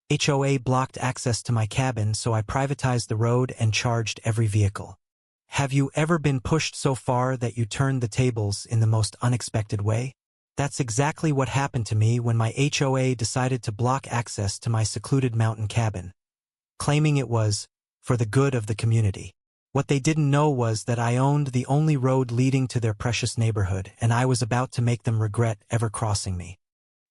HOA blocked access to my cabin, so I privatized the road and charged every vehicle. Have you ever been pushed so far that you turned the tables in the most unexpected way? That's exactly what happened to me when my HOA decided to block access to my secluded mountain cabin, claiming it was for the good of the community. What they didn't know was that I owned the only road leading to their precious neighborhood, and I was about to make them regret ever crossing me.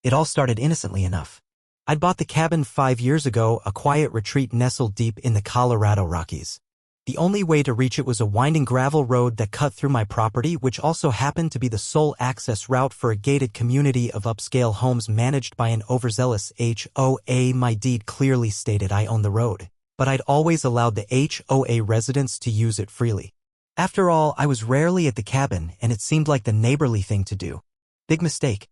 It all started innocently enough. I'd bought the cabin 5 years ago, a quiet retreat nestled deep in the Colorado Rockies. The only way to reach it was a winding gravel road that cut through my property, which also happened to be the sole access route for a gated community of upscale homes managed by an overzealous HOA. My deed clearly stated I owned the road, but I'd always allowed the HOA residents to use it freely. After all, I was rarely at the cabin, and it seemed like the neighborly thing to do. Big mistake.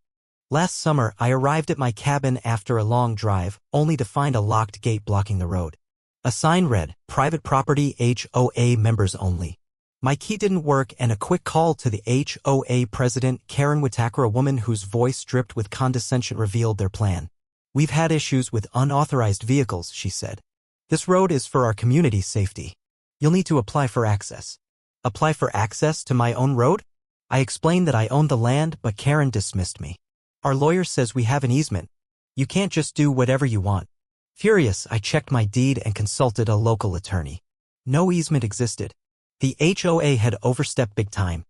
Last summer, I arrived at my cabin after a long drive, only to find a locked gate blocking the road. A sign read, "Private property, HOA members only." My key didn't work, and a quick call to the HOA president, Karen Whitaker, a woman whose voice dripped with condescension, revealed their plan. "We've had issues with unauthorized vehicles," she said. "This road is for our community's safety. You'll need to apply for access." Apply for access to my own road? I explained that I owned the land, but Karen dismissed me. "Our lawyer says we have an easement. You can't just do whatever you want." Furious, I checked my deed and consulted a local attorney. No easement existed. The HOA had overstepped big time.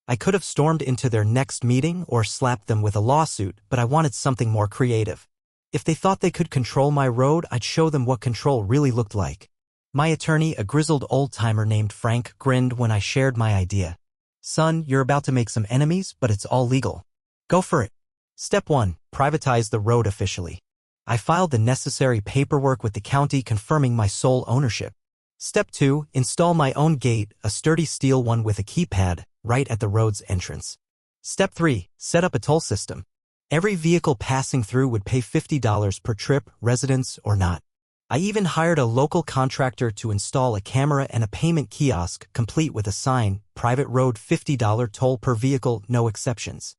I could have stormed into their next meeting or slapped them with a lawsuit, but I wanted something more creative. If they thought they could control my road, I'd show them what control really looked like. My attorney, a grizzled old-timer named Frank, grinned when I shared my idea. "Son, you're about to make some enemies, but it's all legal. Go for it." Step 1. Privatize the road officially. I filed the necessary paperwork with the county confirming my sole ownership. Step 2. Install my own gate, a sturdy steel one with a keypad, right at the road's entrance. Step 3. Set up a toll system. Every vehicle passing through would pay $50 per trip, residents or not. I even hired a local contractor to install a camera and a payment kiosk, complete with a sign, "Private road, $50 toll per vehicle, no exceptions."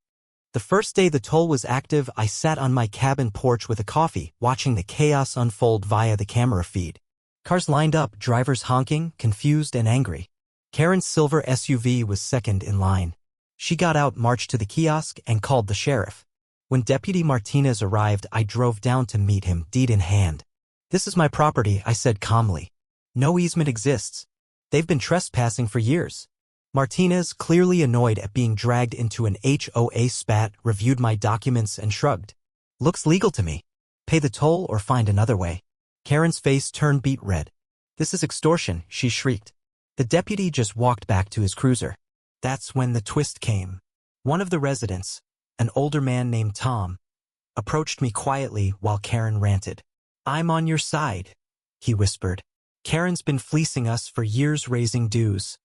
The first day the toll was active, I sat on my cabin porch with a coffee, watching the chaos unfold via the camera feed. Cars lined up, drivers honking, confused and angry. Karen's silver SUV was second in line. She got out, marched to the kiosk, and called the sheriff. When Deputy Martinez arrived, I drove down to meet him, deed in hand. "This is my property," I said calmly. "No easement exists. They've been trespassing for years." Martinez, clearly annoyed at being dragged into an HOA spat, reviewed my documents and shrugged. "Looks legal to me. Pay the toll or find another way." Karen's face turned beet red. "This is extortion," she shrieked. The deputy just walked back to his cruiser. That's when the twist came. One of the residents, an older man named Tom, approached me quietly while Karen ranted. "I'm on your side," he whispered. "Karen's been fleecing us for years, raising dues,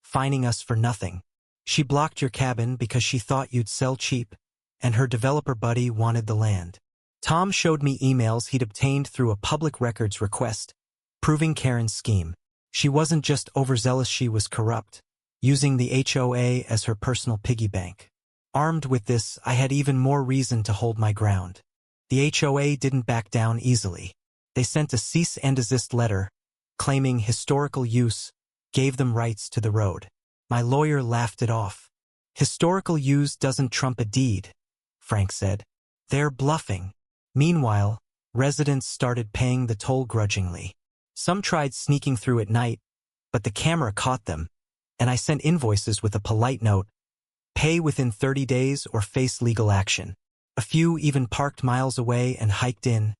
fining us for nothing. She blocked your cabin because she thought you'd sell cheap, and her developer buddy wanted the land." Tom showed me emails he'd obtained through a public records request, proving Karen's scheme. She wasn't just overzealous, she was corrupt, using the HOA as her personal piggy bank. Armed with this, I had even more reason to hold my ground. The HOA didn't back down easily. They sent a cease and desist letter, claiming historical use gave them rights to the road. My lawyer laughed it off. "Historical use doesn't trump a deed," Frank said. "They're bluffing." Meanwhile, residents started paying the toll grudgingly. Some tried sneaking through at night, but the camera caught them, and I sent invoices with a polite note, "Pay within 30 days or face legal action." A few even parked miles away and hiked in,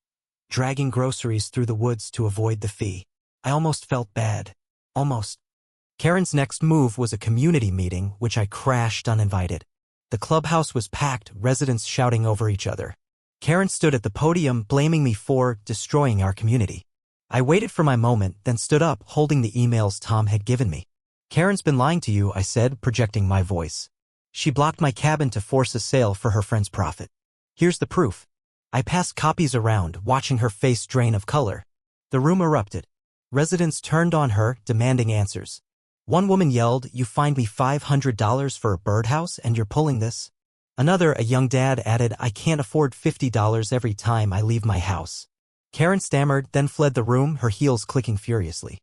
dragging groceries through the woods to avoid the fee. I almost felt bad. Almost. Karen's next move was a community meeting, which I crashed uninvited. The clubhouse was packed, residents shouting over each other. Karen stood at the podium, blaming me for destroying our community. I waited for my moment, then stood up, holding the emails Tom had given me. "Karen's been lying to you," I said, projecting my voice. "She blocked my cabin to force a sale for her friend's profit. Here's the proof." I passed copies around, watching her face drain of color. The room erupted. Residents turned on her, demanding answers. One woman yelled, "You fined me $500 for a birdhouse and you're pulling this?" Another, a young dad, added, "I can't afford $50 every time I leave my house." Karen stammered, then fled the room, her heels clicking furiously.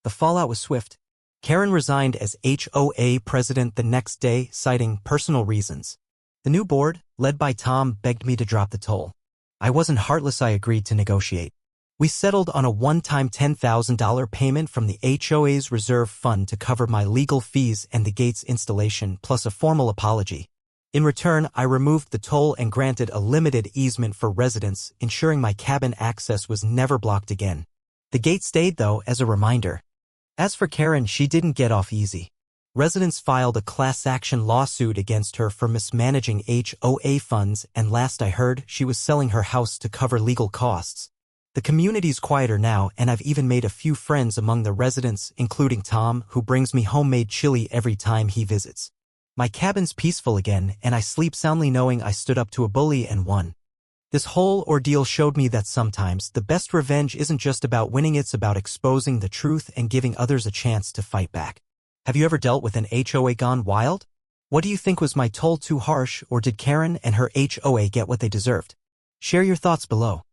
The fallout was swift. Karen resigned as HOA president the next day, citing personal reasons. The new board, led by Tom, begged me to drop the toll. I wasn't heartless, I agreed to negotiate. We settled on a one-time $10,000 payment from the HOA's reserve fund to cover my legal fees and the gate's installation, plus a formal apology. In return, I removed the toll and granted a limited easement for residents, ensuring my cabin access was never blocked again. The gate stayed, though, as a reminder. As for Karen, she didn't get off easy. Residents filed a class action lawsuit against her for mismanaging HOA funds, and last I heard, she was selling her house to cover legal costs. The community's quieter now, and I've even made a few friends among the residents, including Tom, who brings me homemade chili every time he visits. My cabin's peaceful again, and I sleep soundly knowing I stood up to a bully and won. This whole ordeal showed me that sometimes the best revenge isn't just about winning, it's about exposing the truth and giving others a chance to fight back. Have you ever dealt with an HOA gone wild? What do you think, was my toll too harsh, or did Karen and her HOA get what they deserved? Share your thoughts below.